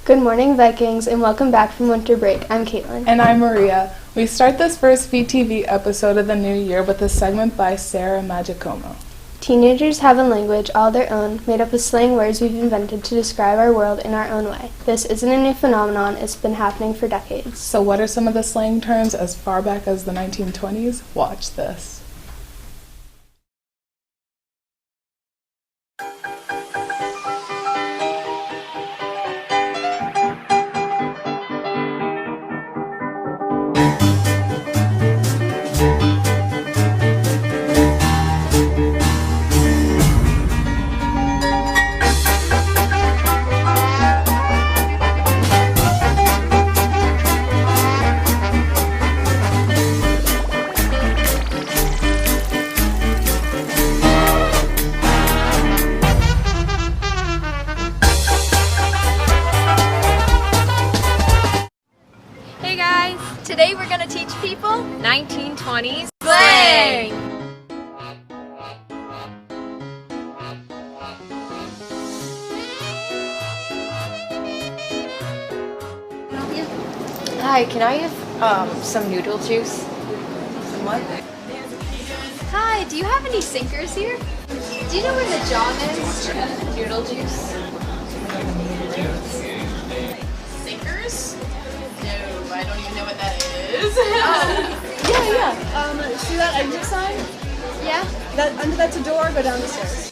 Good morning, Vikings, and welcome back from winter break. I'm Caitlin. And I'm Maria. We start this first VTV episode of the new year with a segment by Sarah Magicomo. Teenagers have a language all their own, made up of slang words we've invented to describe our world in our own way. This isn't a new phenomenon, it's been happening for decades. So what are some of the slang terms as far back as the 1920s? Watch this. Today we're going to teach people 1920s slang! Hi, can I have some noodle juice? Some what? Hi, do you have any sinkers here? Do you know where the John is? Noodle juice? Sinkers? No, I don't even know what that is. Yeah. See that exit sign? Yeah? That's a door, go down the stairs.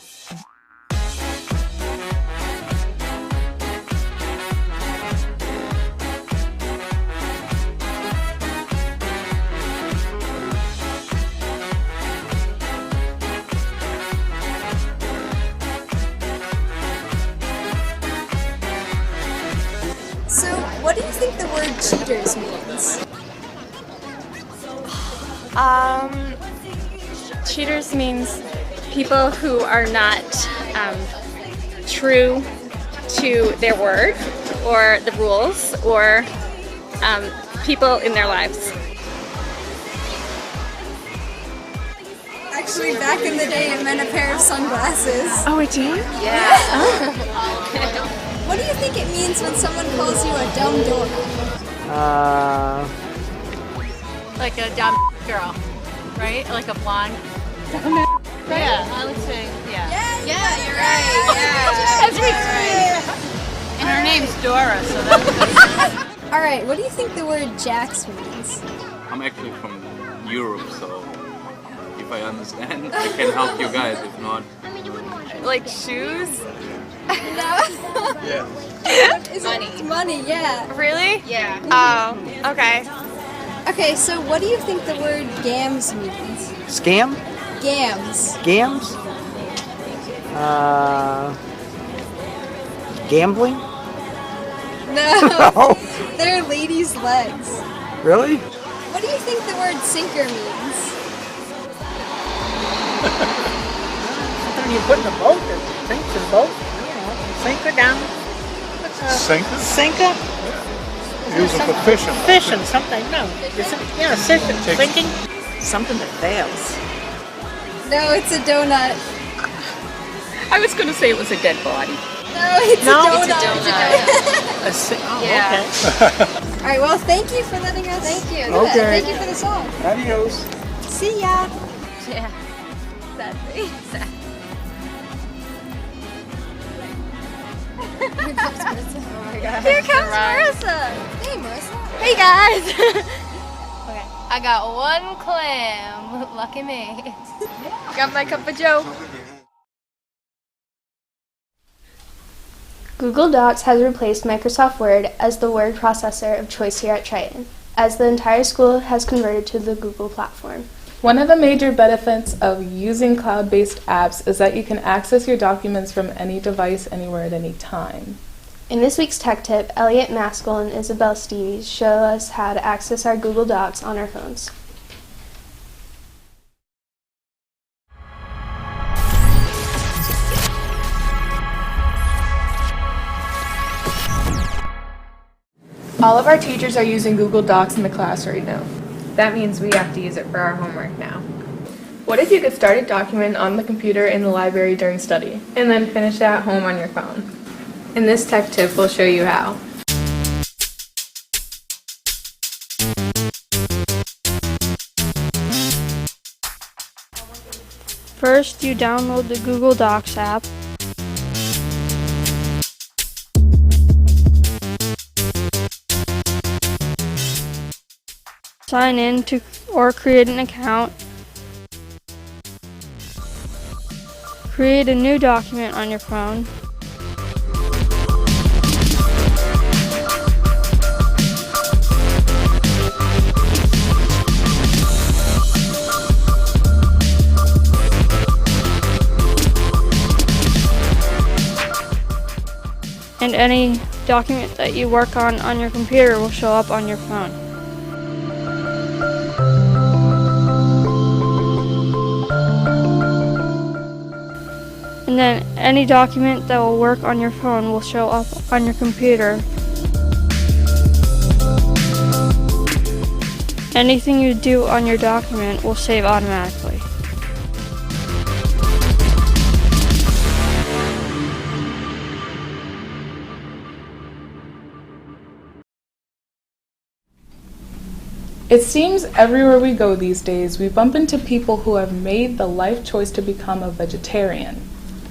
So, what do you think the word cheaters means? Cheaters means people who are not true to their word or the rules or people in their lives. Actually, back in the day, it meant a pair of sunglasses. Oh, it did? Yeah. What do you think it means when someone calls you a dumb dork? Like a dumb girl, right? Like a blonde. Right? Yeah, I would say, yeah. Yeah, you're right. Yeah. That's right. And her name's Dora, so that's All right, what do you think the word jacks means? I'm actually from Europe, so if I understand, I can help you guys. If not, Like shoes? No. yeah. Money. Money, yeah. Really? Yeah. Oh, okay. Okay, so what do you think the word gams means? Scam? Gams. Gams? Gambling? No. Oh, They're ladies' legs. really? What do you think the word sinker means? Something you put in a boat that sinks in a boat. Sink her down. Sinker? Sinker? Use it for fishing. Fishing, something. No. Yeah, sinking. Sinking. Something that fails. No, it's a donut. I was going to say it was a dead body. No, it's a donut. Yeah. All right, well, thank you for letting us. Thank you. Okay. Thank you for the song. Adios. See ya. Yeah. Sadly. Sad. Here comes Marissa. Hey, Marissa. Hey guys! okay. I got one clam. Lucky me. Got my cup of joe. Google Docs has replaced Microsoft Word as the word processor of choice here at Triton, as the entire school has converted to the Google platform. One of the major benefits of using cloud-based apps is that you can access your documents from any device, anywhere, at any time. In this week's tech tip, Elliot Maskell and Isabel Steves show us how to access our Google Docs on our phones. All of our teachers are using Google Docs in the class right now. That means we have to use it for our homework now. What if you could start a document on the computer in the library during study, and then finish it at home on your phone? In this tech tip, we'll show you how. First, you download the Google Docs app. Sign in to or create an account. Create a new document on your phone. And any document that you work on your computer will show up on your phone. And then any document that will work on your phone will show up on your computer. Anything you do on your document will save automatically. It seems everywhere we go these days, we bump into people who have made the life choice to become a vegetarian.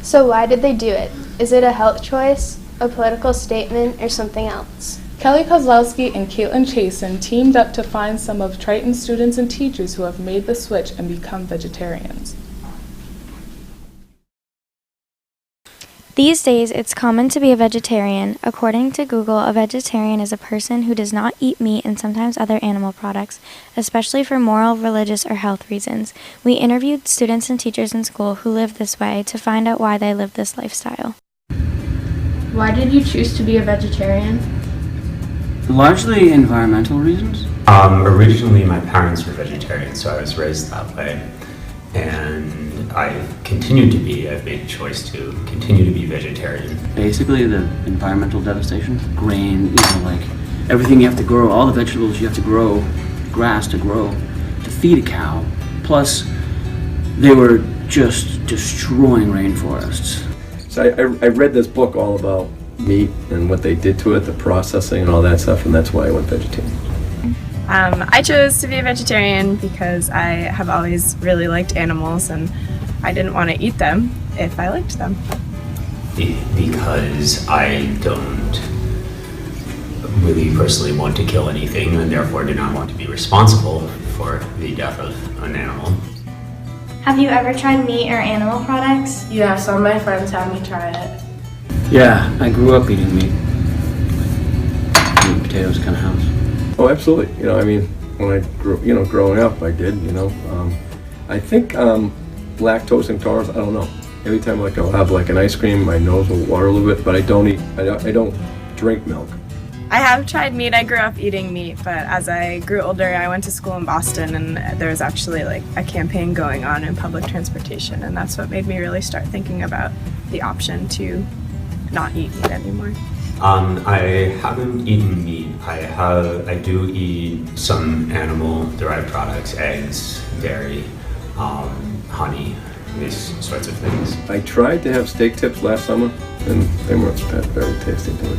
So why did they do it? Is it a health choice, a political statement, or something else? Kelly Kozlowski and Caitlin Chasen teamed up to find some of Triton's students and teachers who have made the switch and become vegetarians. These days, it's common to be a vegetarian. According to Google, a vegetarian is a person who does not eat meat and sometimes other animal products, especially for moral, religious, or health reasons. We interviewed students and teachers in school who live this way to find out why they live this lifestyle. Why did you choose to be a vegetarian? Largely environmental reasons. Originally, my parents were vegetarians, so I was raised that way. And I've continued to be. I've made a choice to continue to be vegetarian. Basically, the environmental devastation, grain, like everything you have to grow, all the vegetables you have to grow, grass to grow, to feed a cow. Plus, they were just destroying rainforests. So I read this book all about meat and what they did to it, the processing and all that stuff, and that's why I went vegetarian. I chose to be a vegetarian because I have always really liked animals and I didn't want to eat them if I liked them. Because I don't really personally want to kill anything and therefore do not want to be responsible for the death of an animal. Have you ever tried meat or animal products? Yeah, some of my friends had me try it. Yeah, I grew up eating meat. Meat and potatoes kind of house. Oh, absolutely. I mean, when I grew, growing up, I did, I think lactose intolerance, I don't know. Every time I'll have an ice cream, my nose will water a little bit, but I don't drink milk. I have tried meat. I grew up eating meat, but as I grew older, I went to school in Boston and there was actually a campaign going on in public transportation, and that's what made me really start thinking about the option to not eat meat anymore. I haven't eaten meat. I do eat some animal-derived products, eggs, dairy, honey, these sorts of things. I tried to have steak tips last summer, and they weren't very tasty to me.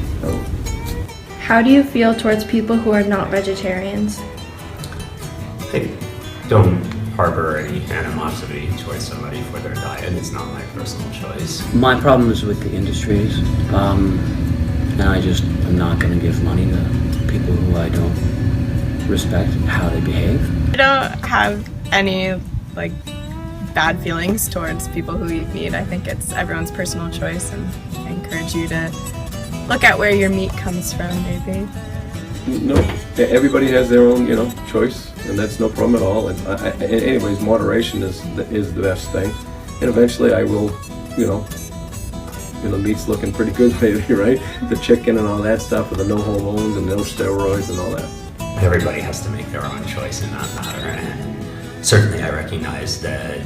How do you feel towards people who are not vegetarians? I don't harbor any animosity towards somebody for their diet. It's not my personal choice. My problem is with the industries. And I just am not going to give money to people who I don't respect how they behave. I don't have any bad feelings towards people who eat meat. I think it's everyone's personal choice, and I encourage you to look at where your meat comes from, maybe. No, everybody has their own, choice, and that's no problem at all. And anyways, moderation is the best thing. And eventually I will, the meat's looking pretty good lately, right? The chicken and all that stuff with the no hormones and no steroids and all that. Everybody has to make their own choice in that matter, and certainly I recognize that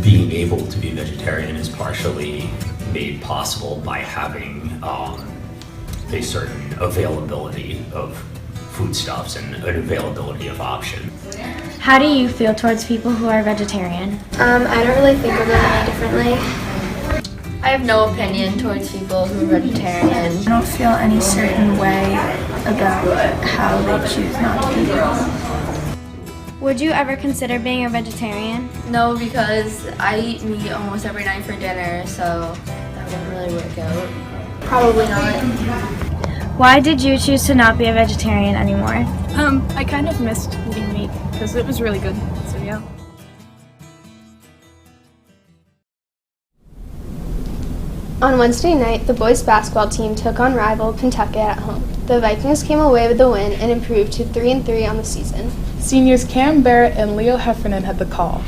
being able to be vegetarian is partially made possible by having a certain availability of foodstuffs and an availability of options. How do you feel towards people who are vegetarian? I don't really think of it any differently. I have no opinion towards people who are vegetarian. I don't feel any certain way about how they choose not to eat. Would you ever consider being a vegetarian? No, because I eat meat almost every night for dinner, so that wouldn't really work out. Probably not. Why did you choose to not be a vegetarian anymore? I kind of missed eating meat because it was really good, so yeah. On Wednesday night, the boys' basketball team took on rival Pentucket at home. The Vikings came away with the win and improved to 3-3 on the season. Seniors Cam Barrett and Leo Heffernan had the call.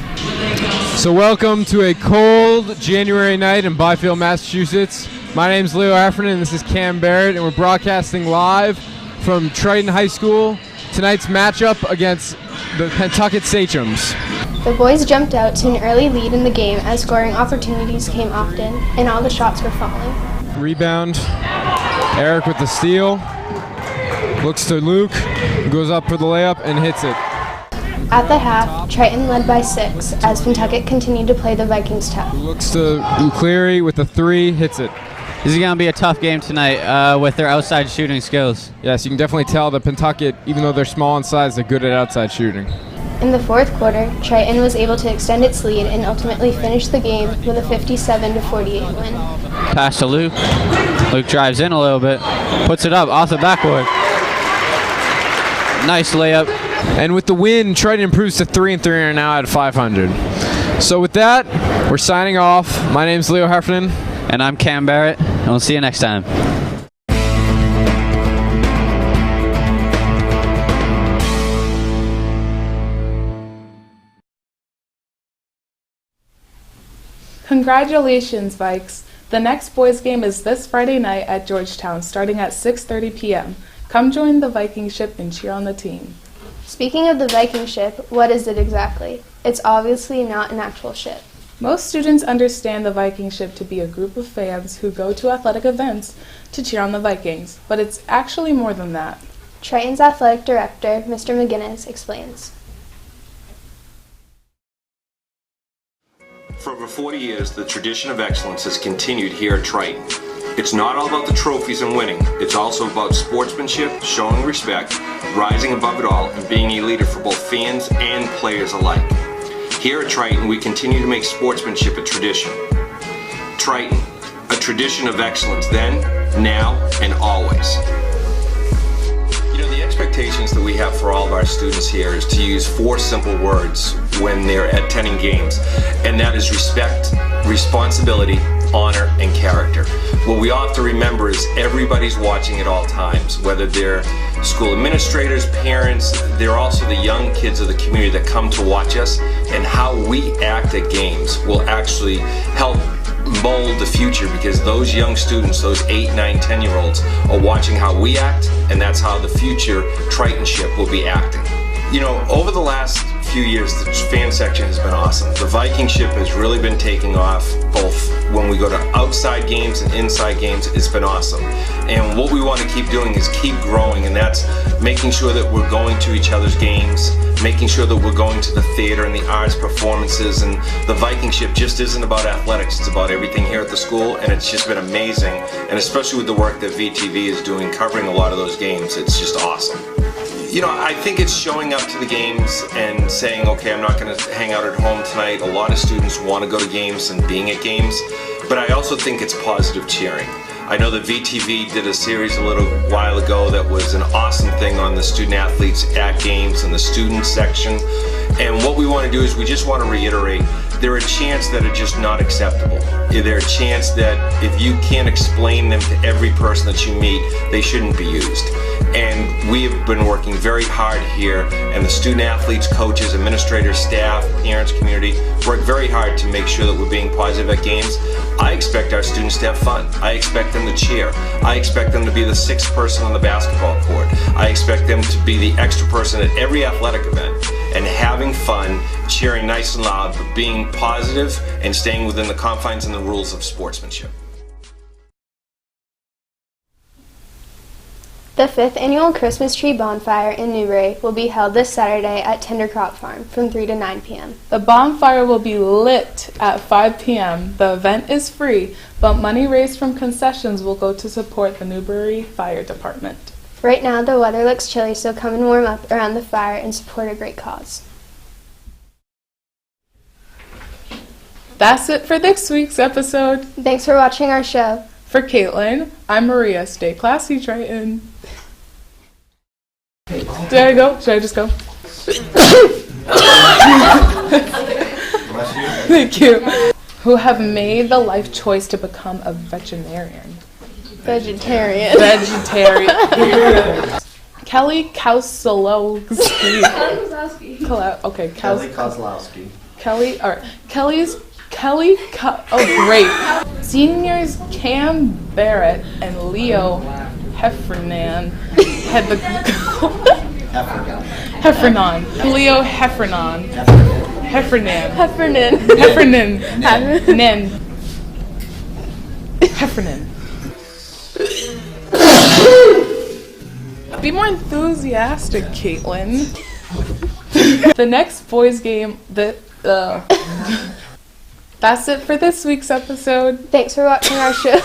So welcome to a cold January night in Byfield, Massachusetts. My name's Leo Heffernan and this is Cam Barrett, and we're broadcasting live from Triton High School. Tonight's matchup against the Pentucket Sachems. The boys jumped out to an early lead in the game as scoring opportunities came often, and all the shots were falling. Rebound, Eric with the steal, looks to Luke, who goes up for the layup and hits it. At the half, Triton led by 6 as Pentucket continued to play the Vikings tough. Looks to Cleary with the 3, hits it. This is going to be a tough game tonight with their outside shooting skills. Yes, you can definitely tell that Pentucket, even though they're small in size, they're good at outside shooting. In the fourth quarter, Triton was able to extend its lead and ultimately finish the game with a 57-48 win. Pass to Luke. Luke drives in a little bit, puts it up off the backboard. Nice layup. And with the win, Triton improves to 3-3 and are now at 500. So with that, we're signing off. My name's Leo Heffernan. And I'm Cam Barrett, and we'll see you next time. Congratulations, Vikes! The next boys' game is this Friday night at Georgetown, starting at 6:30 p.m. Come join the Viking Ship and cheer on the team. Speaking of the Viking Ship, what is it exactly? It's obviously not an actual ship. Most students understand the Viking Ship to be a group of fans who go to athletic events to cheer on the Vikings, but it's actually more than that. Triton's athletic director, Mr. McGinnis, explains. For over 40 years, the tradition of excellence has continued here at Triton. It's not all about the trophies and winning. It's also about sportsmanship, showing respect, rising above it all, and being a leader for both fans and players alike. Here at Triton, we continue to make sportsmanship a tradition. Triton, a tradition of excellence then, now, and always. You know, the expectations that we have for all of our students here is to use 4 simple words when they're attending games, and that is respect, responsibility, honor, and character. What we all have to remember is everybody's watching at all times, whether they're school administrators, parents, they're also the young kids of the community that come to watch us, and how we act at games will actually help mold the future, because those young students, those 8, 9, 10-year-olds are watching how we act, and that's how the future Triton Ship will be acting. You know, over the last few years, the fan section has been awesome. The Viking Ship has really been taking off, both when we go to outside games and inside games. It's been awesome. And what we want to keep doing is keep growing, and that's making sure that we're going to each other's games, making sure that we're going to the theater and the arts performances. And the Viking Ship just isn't about athletics, it's about everything here at the school, and it's just been amazing. And especially with the work that VTV is doing, covering a lot of those games, it's just awesome. You know, I think it's showing up to the games and saying, okay, I'm not going to hang out at home tonight. A lot of students want to go to games and being at games, but I also think it's positive cheering. I know that VTV did a series a little while ago that was an awesome thing on the student athletes at games and the student section. And what we want to do is we just want to reiterate, there are chants that are just not acceptable. There are chants that if you can't explain them to every person that you meet, they shouldn't be used. And we have been working very hard here, and the student athletes, coaches, administrators, staff, parents, community work very hard to make sure that we're being positive at games. I expect our students to have fun. I expect them to cheer. I expect them to be the 6th person on the basketball court. I expect them to be the extra person at every athletic event, and having fun, cheering nice and loud, but being positive and staying within the confines and the rules of sportsmanship. The 5th annual Christmas tree bonfire in Newbury will be held this Saturday at Tendercrop Farm from 3 to 9 p.m. The bonfire will be lit at 5 p.m. The event is free, but money raised from concessions will go to support the Newbury Fire Department. Right now, the weather looks chilly, so come and warm up around the fire and support a great cause. That's it for this week's episode. Thanks for watching our show. For Caitlin, I'm Maria. Stay classy, Triton. Did I go? Should I just go? Thank you. Who have made the life choice to become a veterinarian. Vegetarian. Kelly Kozlowski. Okay, Kelly Kozlowski. Oh, great. Seniors Cam Barrett and Leo Heffernan had the Heffernan. Leo Heffernan. Heffernan. Be more enthusiastic, Caitlin. The next boys game, that's it for this week's episode. Thanks for watching our show.